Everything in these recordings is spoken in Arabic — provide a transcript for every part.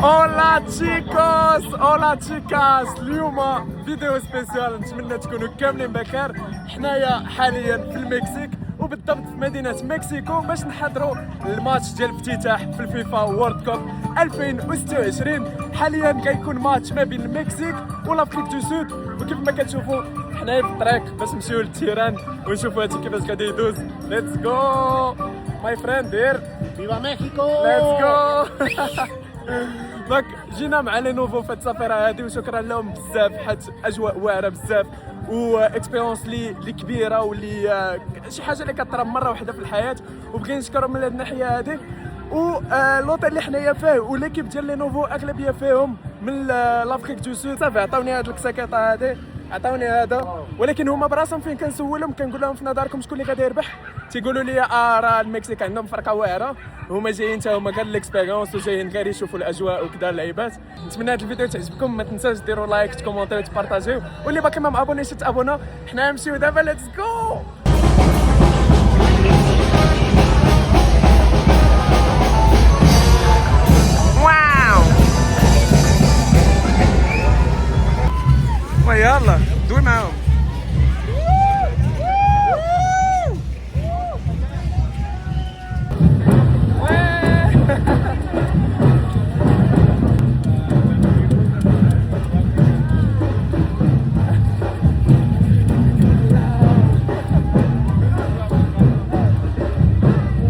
اولا تشيكوس اولا تشيكاس، اليوم فيديو سبيسيال، نتمنى تكونوا كاملين بخير. حنايا حاليا في المكسيك وبالضبط في مدينه مكسيكو باش نحضروا الماتش ديال الافتتاح في الفيفا وورلد كوب 2026. حاليا كيكون ماتش ما بين المكسيك والافريك دو سود، وكيف ما كتشوفوا حنايا في الطريق باش نمشيو للتيران ونشوفوا هادشي كيفاش غادي يدوز. ليتس جو ماي فريند هير، فيفا مكسيكو. ليتس جو. دونك جينا مع لي نوفو في السفره هذه، وشكرا لهم بزاف حيت اجواء واعره بزاف واكسبيرونس لي كبيره واللي شي حاجه اللي كطرا مره واحده في الحياه، وبغينا نشكرهم من هذه الناحيه هذه. واللوطيل اللي حنايا فيه وليكيب ديال لي نوفو اغلبيه فيهم من لافريك دو سود. صافي عطاوني هاد الكساكيطه هذه، عطاوني هذا، ولكن هما براسهم فين كنسولهم كنقول لهم في نظركم شكون اللي غادي يربح، تيقولوا لي راه المكسيك عندهم فرقه واعره، هما جايين حتى هما كاع ليكسبيريونس وجايين غير يشوفوا الاجواء وكذا اللعيبات. نتمنى هذا الفيديو تعجبكم، ما تنساوش ديروا لايك تكومونتيو تبارطاجيو، واللي باقي ما مابونيش تابونا. حنا نمشيو دابا، ليتس جو. يلا دوي معاهم.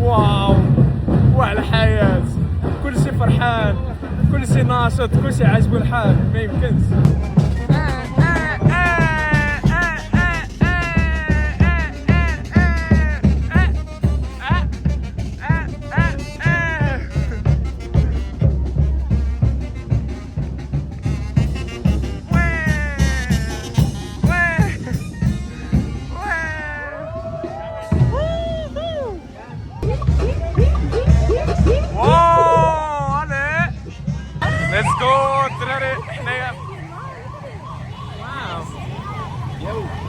واو وعلى الحياة، كلشي فرحان، كلشي ناشط، كلشي عاجبو الحال، ما يمكنش. ليتس جو الدراري، حنايا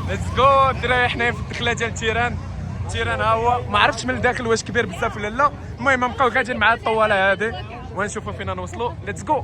ليتس جو الدراري، حنايا في الدخله ديال التيران. التيران ها هو، ما عرفتش من الداخل واش كبير بزاف ولا لا، المهم نبقاو قاعدين مع الطواله هذه ونشوفوا فينا نوصلوا. ليتس جو.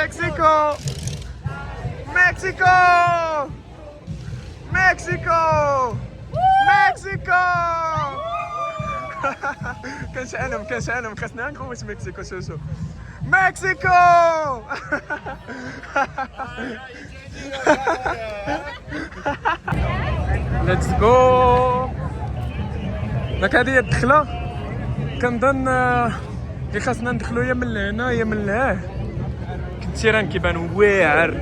مكسيكو مكسيكو مكسيكو مكسيكو. كنشعلهم خاصنا نكونوا مكسيكو. شوشو مكسيكو. ليتس جو. داك هذه هي الدخله، كنظن اللي خاصنا ندخلوا يا من لهنا يا من لهيه. التيران كيبان واعر،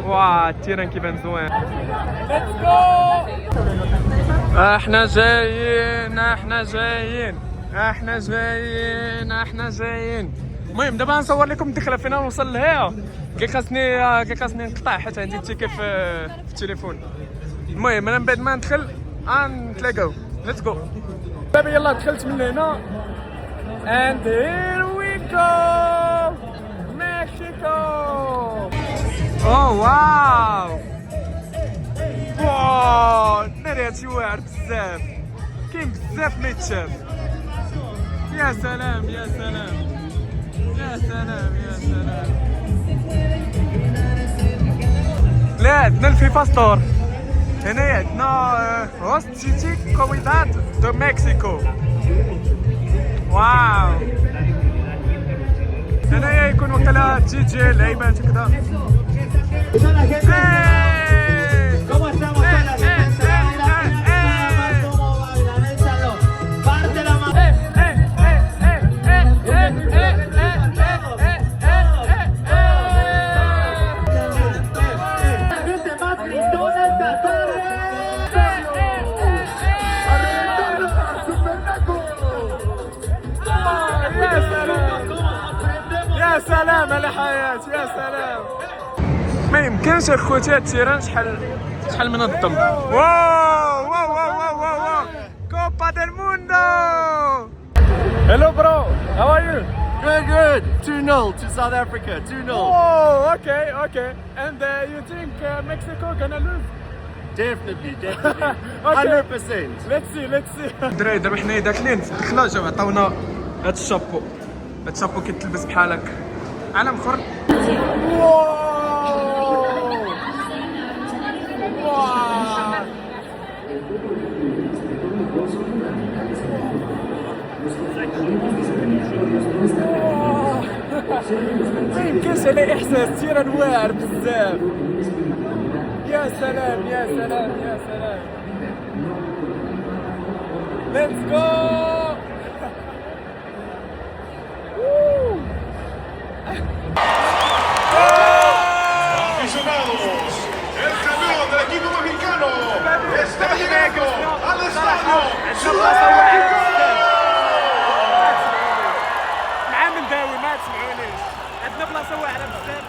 واه التيران كيبان زوين. ليتس جو. احنا جايين. المهم دابا نصور لكم الدخله فين نوصل لهيا. كي خاصني نقطع حيت عندي التيكي في التليفون. المهم انا من بعد ما ندخل نتلاقاو. ليتس جو. دابا يلا دخلت من هنا and here we go مكسيكو. واو ناري هادشي واعر بزاف، كاين بزاف ما يتشاف. يا سلام يا سلام يا سلام يا سلام. لا عندنا الفيفا ستور، هنايا عندنا هوست سيتي كوميداد دو مكسيكو. واو هنايا يكون وقتها تجي لعيبات وكذا. سلام على حياة، يا سلام. ما يمكنش اخوتي التيران شحال منظم. واو واو واو واو واو كوبا ديل موندو. Hello bro, how are you? Good. 2-0 to South Africa. 2-0. Oh, okay. And you think Mexico gonna lose? Definitely. Okay. 100%. Let's see. الدراري دابا حنايا داخلين في الدخله جاو عطاونا هاد الشابو. هاد الشابو كيتلبس بحال هكا علم اخر. ما يمكنش على احساس تيران واعر بزاف. يا سلام. ليتس جو. Aficionados, el campeón del equipo mexicano está llegando al estadio Ciudad de México. مع من داوي ما تسمعونيش، عندنا بلاصه واعره بزاف.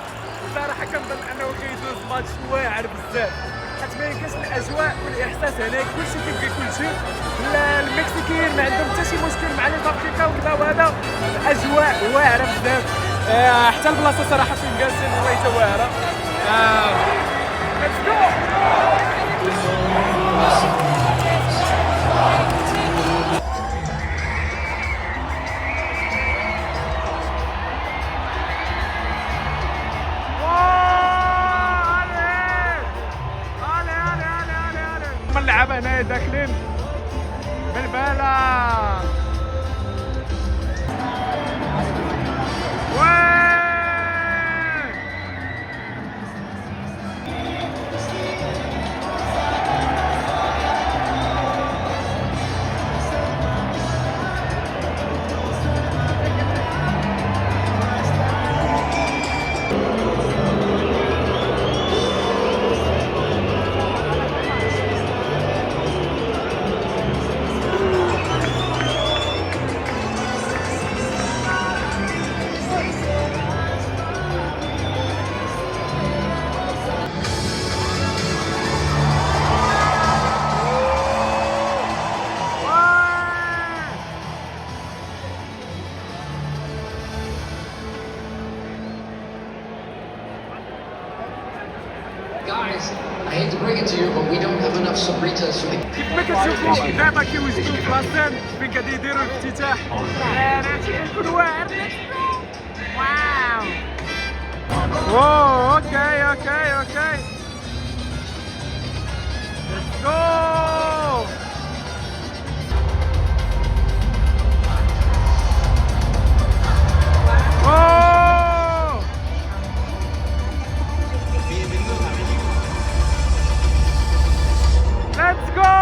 الصراحه كنظن انه كيدوز ماتش واعر بزاف، حيت ما يمكنش الاجواء والاحساس هناك كلشي كيبقى كلشي. المكسيكيين ما عندهم حتى شي مشكل مع لي زافريكا وكذا، وهذا الاجواء واعره بزاف. حتى البلاصه صراحه فين جالسين والله واعره. ليتس جو. هما اللعابة هنايا داخلين بالبالة. Guys, I hate to break it to you, but we don't have enough Sabritas. كيف ما كتشوفوا دابا كيوجدوا بلاصتين فين غادي يديروا الافتتاح. هادشي غيكون واعر. واو. اوكي. Let's go. Let's go!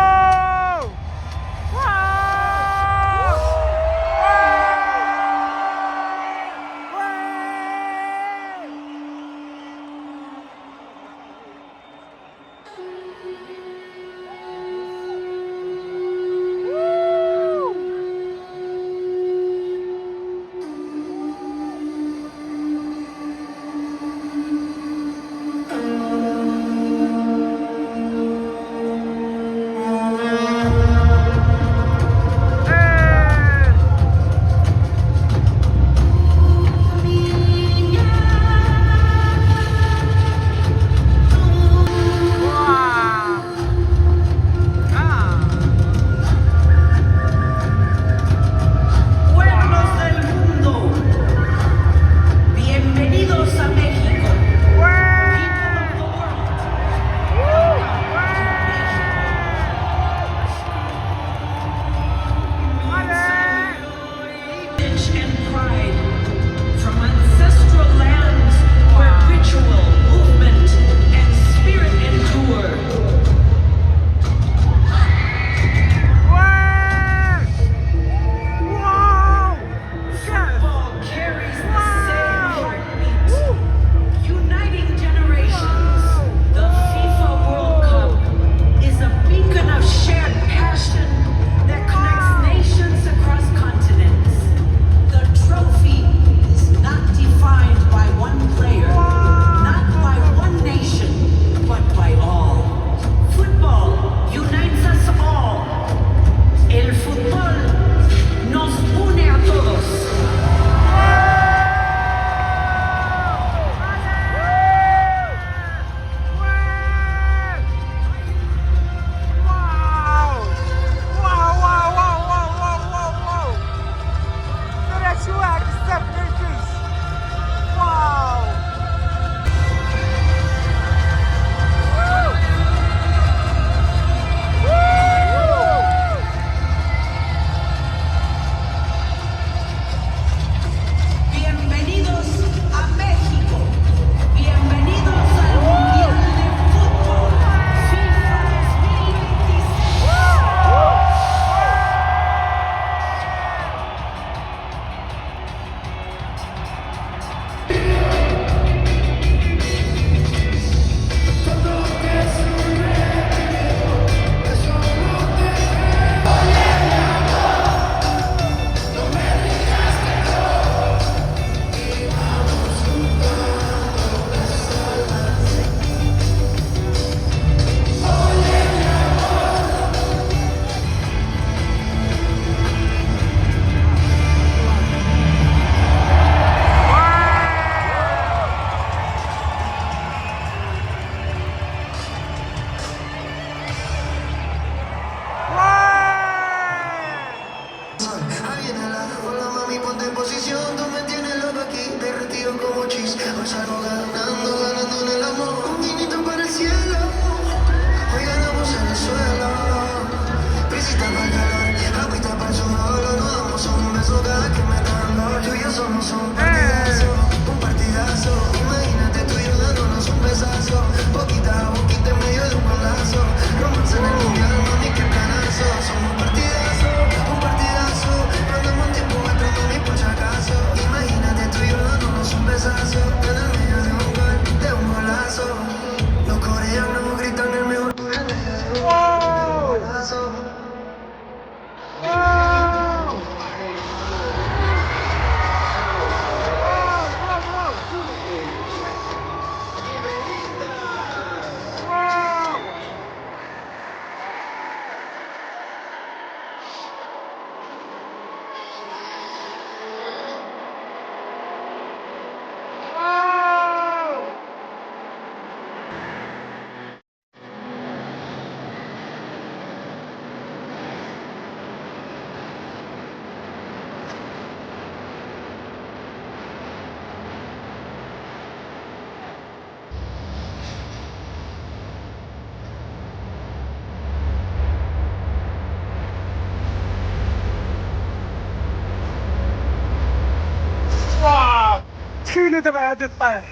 مسكينة دابا غادي طيح.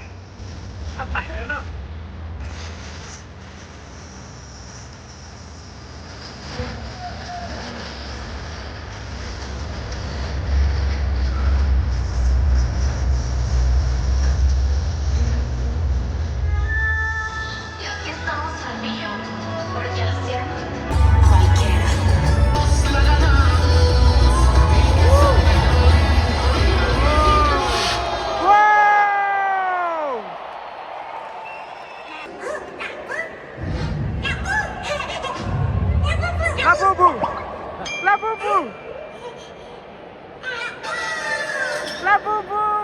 طيح هنا. Y aquí estamos al millón, porque haciendo cualquiera. La boubou! La boubou! La boubou!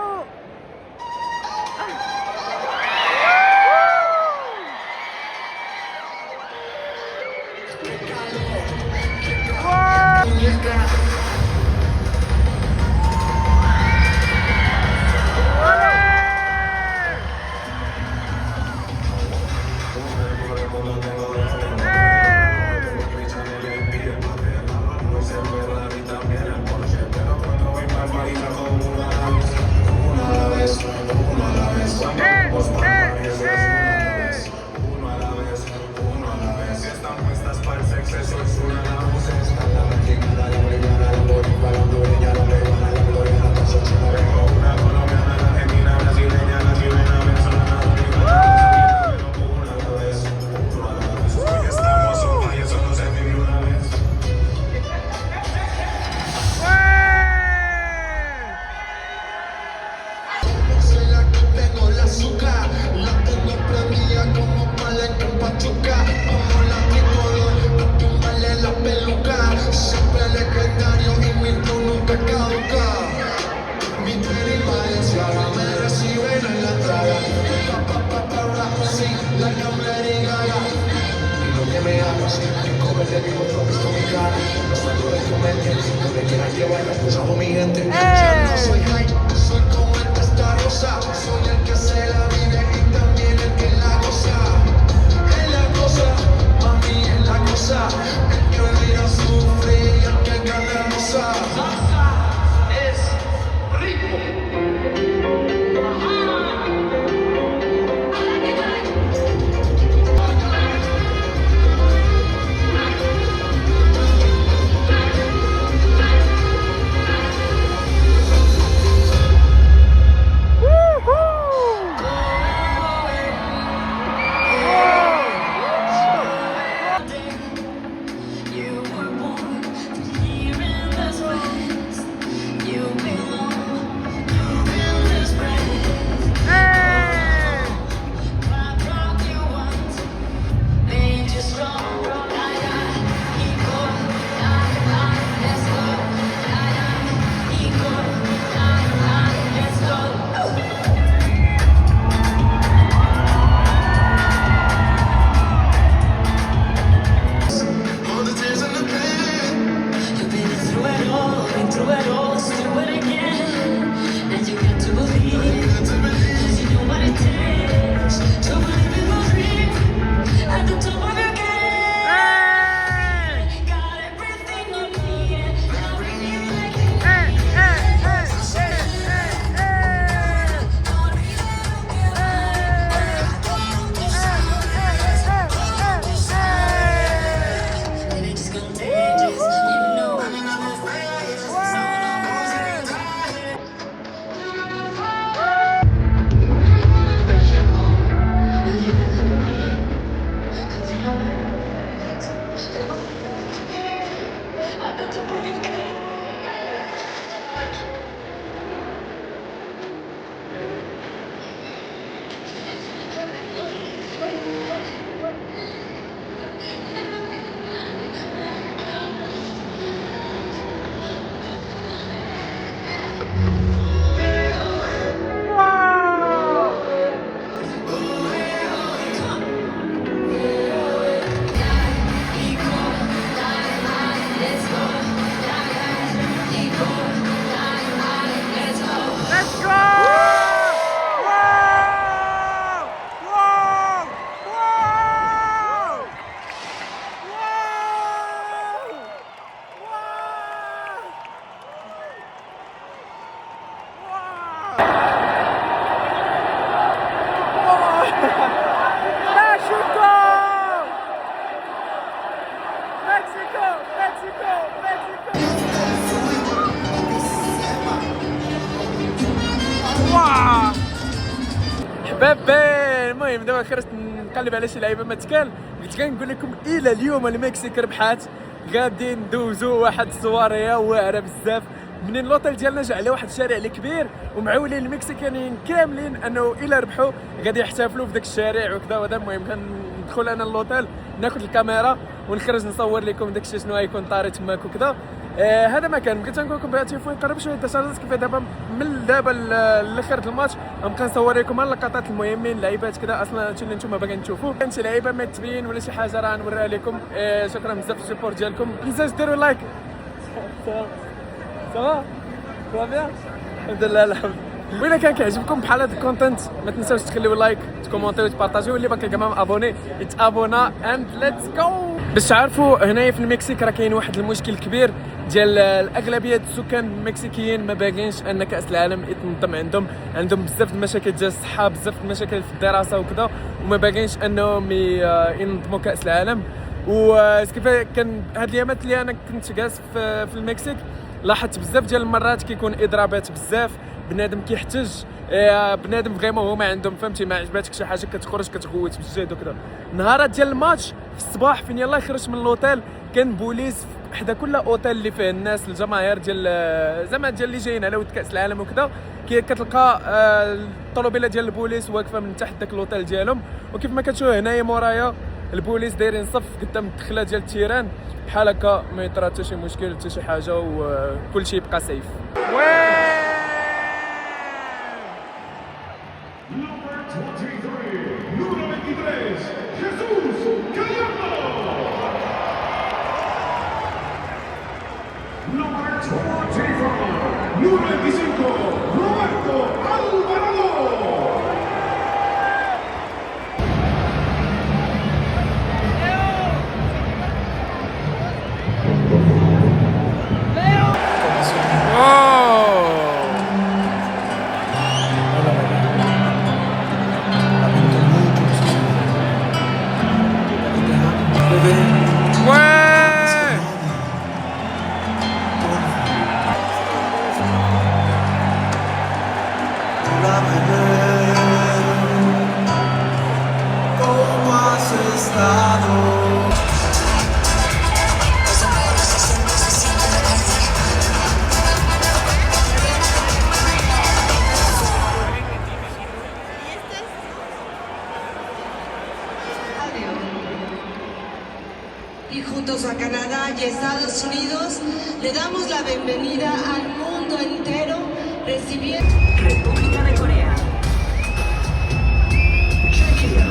واو حبابي. المهم دابا خرجت نقلب على شي لعيبه متكال، قلت كنقول لكم الى اليوم المكسيك ربحات. غادي ندوزو واحد السواريه واعره بزاف. منين لوطيل ديالنا جا على واحد الشارع الكبير، ومعولين المكسيكانيين كاملين انه الا ربحوا غادي يحتفلوا في ذاك الشارع وكذا وهذا. المهم كندخل انا للوطيل ناخذ الكاميرا ونخرج نصور لكم داكشي شنو غيكون طاري تماك وكذا. هذا ما كان. بغيت نقول لكم بغيت تليفون يقرب شويه التشارجات كيف دابا من دابا لاخر الماتش غنبقى نصور لكم اللقطات المهمين اللعيبات كذا. اصلا هادشي اللي نتوما باغيين تشوفوا، كان شي لعيبه ما تبين ولا شي حاجه راه نوريها لكم. شكرا بزاف في السبورت ديالكم، ما تنساوش ديروا لايك. سوا بيان الحمد لله الحمد. وإلا كان كيعجبكم بحال هذا الكونتنت ما تنساوش تخليو لايك تكومونتيو وتبارطاجيو، واللي باقي كاع ما ابوني يتابونا اند ليتس جو. باش تعرفوا هنايا في المكسيك راه كاين واحد المشكل كبير ديال الاغلبيه السكان المكسيكيين ما باغينش ان كاس العالم يتنظم عندهم بزاف المشاكل ديال الصحه، بزاف المشاكل في الدراسه وكذا، وما باغينش انهم ينظموا كاس العالم. وكيف كان هاد الايامات اللي انا كنت جالس في المكسيك لاحظت بزاف ديال المرات كيكون اضرابات بزاف، بنادم كيحتج، بنادم فريمون هما عندهم فهمتي ما عجباتك شي حاجه كتخرج كتغوت بالجهد وكذا. نهارات ديال الماتش في الصباح فين يلاه خرجت من لوطيل كان بوليس حدا كل اوتيل اللي فيه الناس الجماهير ديال زعما ديال اللي جايين على ود كاس العالم وكذا. كتلقى الطوموبيله ديال البوليس واقفه من تحت داك لوطيل ديالهم، وكيف ما كتشوف هنايا مورايا البوليس دايرين صف قدام الدخله ديال التيران بحال هكا، ما يطرا حتى شي مشكل حتى شي حاجه وكل شيء يبقى سيف. Number 23, número 23, Jesús Gallardo. Number 25, número 25, Roberto Alvarado. Y juntos a Canadá y Estados Unidos le damos la bienvenida al mundo entero recibiendo República de Corea, Chequia,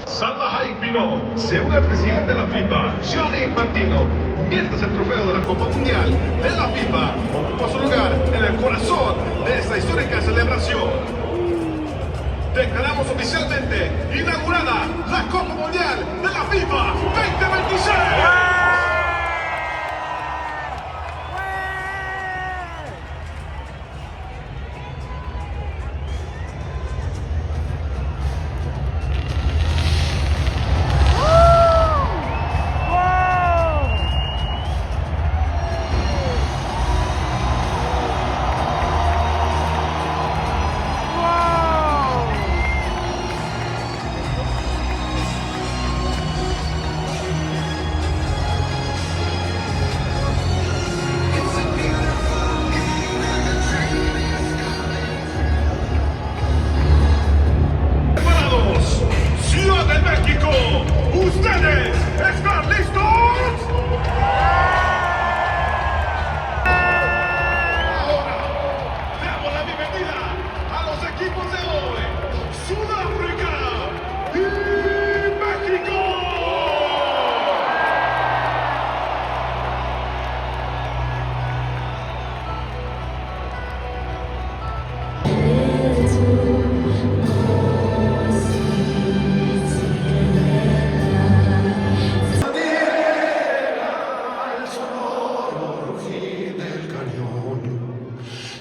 Salva Hayek Pino, se une al presidente de la FIFA, Gianni Infantino, mientras el trofeo de la Copa Mundial de la FIFA ocupa su lugar en el corazón de esta histórica celebración. Declaramos oficialmente inaugurada la Copa Mundial de la FIFA 2026. equipos de hoy, Sudáfrica y México.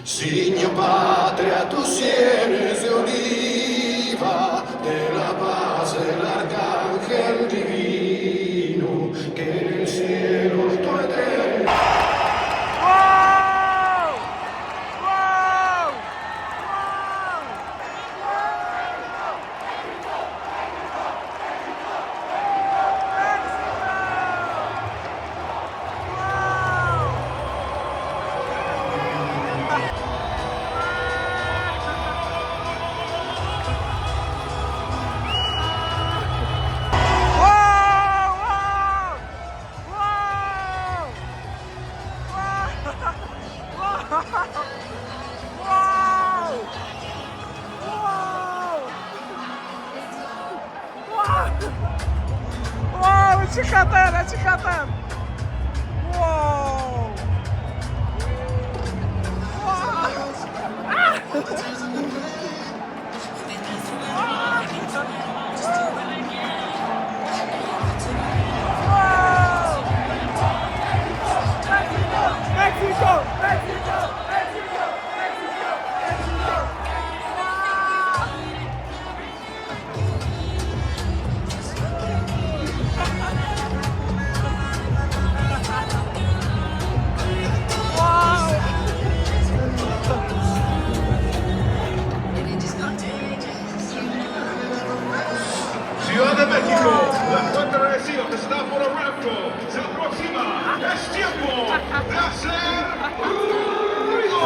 Signo patria, tu sienes de oliva, de la paz el arcángel divino, que en el cielo tu eterno. واو هادشي خطير هادشي خطير. واو مكسيكو مكسيكو مكسيكو Ciudad de México, la cuenta regresiva que se da por arranco, se aproxima, es tiempo de hacer ruido.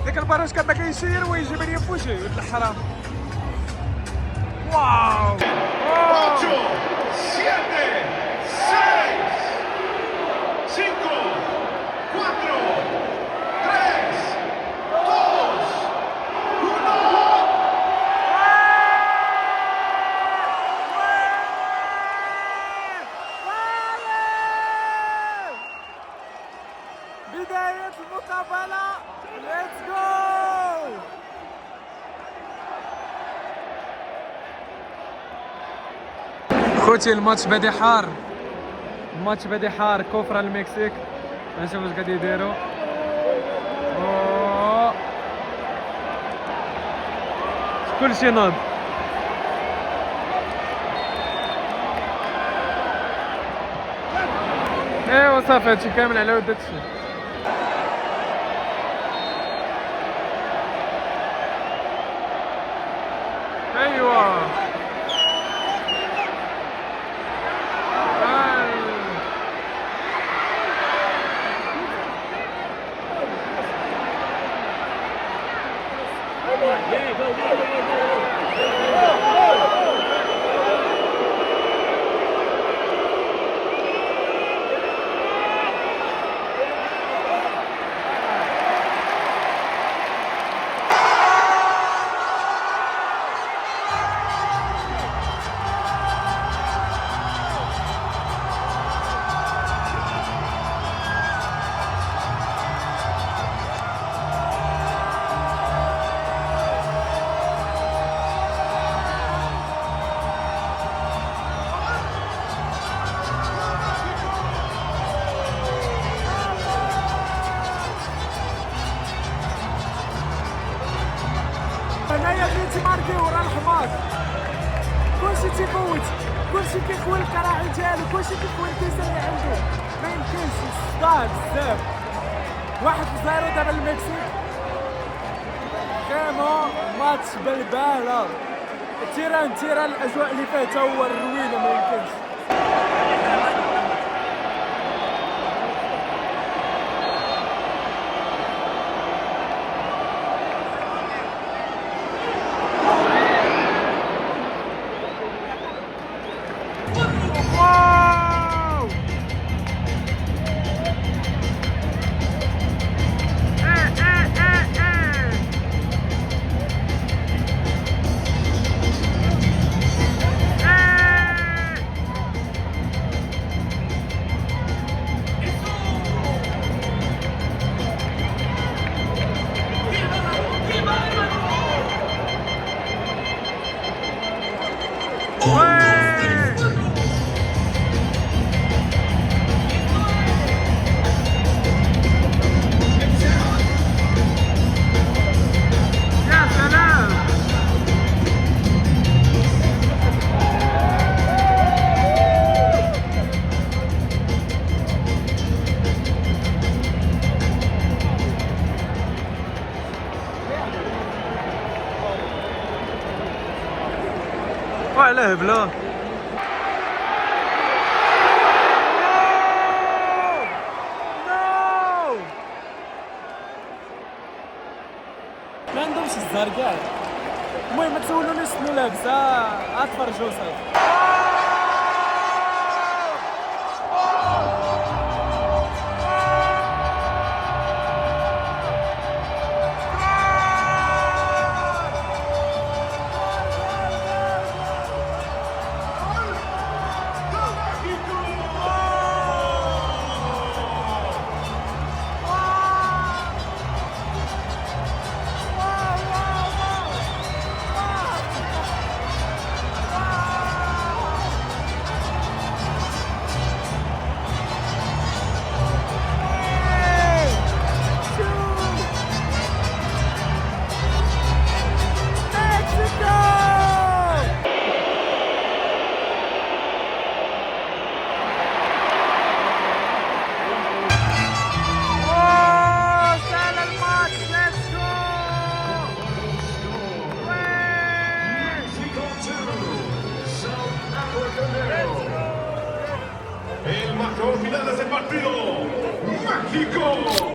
ديك الباروش كان باغي يسير ويجيب لي في وجهي ولد الحرام. واو 8, 7, 6, 5, 4, 3, 2, 1. بداية المقابلة. ليتس جو. خوتي الماتش بادي حار، الماتش بادي حار. كفرة المكسيك، نشوف واش قاعد يديروا. كلشي ناض. ايوا صافي هادشي كامل على ود هادشي. ايوا هنايا بنتي ماركي ورا الحمار، كلشي تيفوت، كلشي كيخوي الكراعي ديالو، كلشي كيخوي الكيسه اللي عنده، ما يمكنش صداع بزاف. 1-0 دابا المكسيك. فريمون ماتش بلباله. تيران الاجواء اللي فيها تا هو الروينه ما يمكنش. Wow! على هبله. ما عندهمش الزهر كاع. المهم ما تسولونيش شنو لابسه، غتفرجوا صافي. El marcador final de ese partido, México.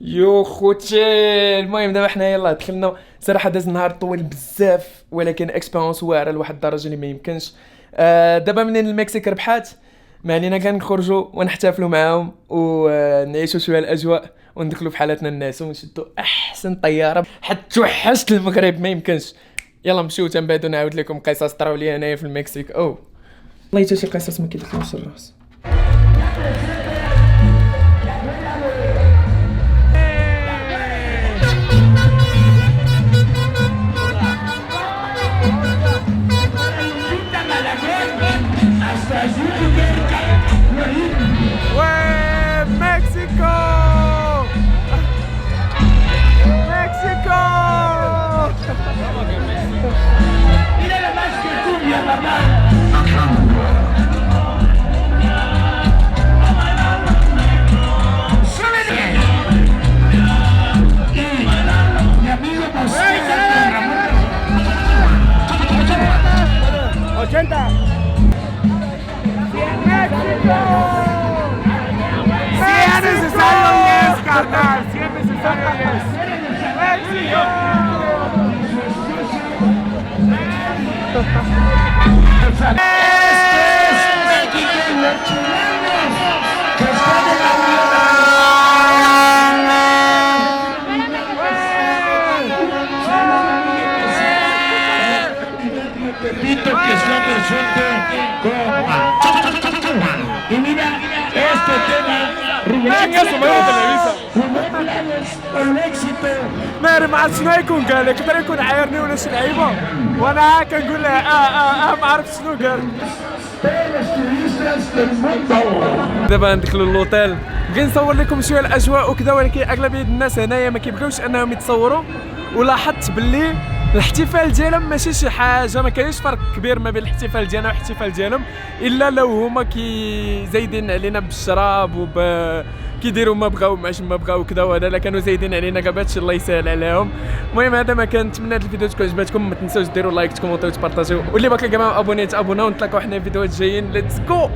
يو خوتي، المهم دابا حنا يلاه دخلنا. صراحه داز النهار طويل بزاف، ولكن اكسبيرونس واعره لواحد الدرجه اللي ما يمكنش. دابا منين المكسيك ربحات ما علينا كنخرجوا ونحتفلوا معاهم ونعيشوا شويه الاجواء وندخلوا في حالتنا الناس ونشدوا احسن طياره. حتى توحشت المغرب ما يمكنش. يلا نمشيو تنبعدوا نعاود لكم قصص طراو لي هنايا في المكسيك. والله حتى شي قصص ما كيدخلوش الراس. مكسيكو مكسيكو. Y mira, este tema el éxito. ما عرفت شنو يكون قال، يقدر يكون عايرني ولا شي لعيبه وانا كنقول له ما عرفت شنو قال. دابا ندخلوا للوطيل، بغيت نصور لكم شويه الاجواء وكذا، ولكن اغلبيه الناس هنايا ما كيبغيوش انهم يتصوروا. ولاحظت باللي الاحتفال ديالهم ماشي شي حاجه، ما كاينش فرق كبير ما بين الاحتفال ديالنا والاحتفال ديالهم، الا لو هما زايدين علينا بالشراب كيديروا ما بغاو ما بغاو كذا، وهذا لا كانوا زايدين علينا كاع هادشي الله يسهل عليهم. المهم هذا ما كان، نتمنى هذا الفيديو تكون عجبتكم، ما تنساوش ديروا لايك تكومونتيو وتبارطاجيو، واللي باقي كاع ما ابونيت ابونا، ونتلاقاو حنا في فيديوهات جايين. ليتس جو.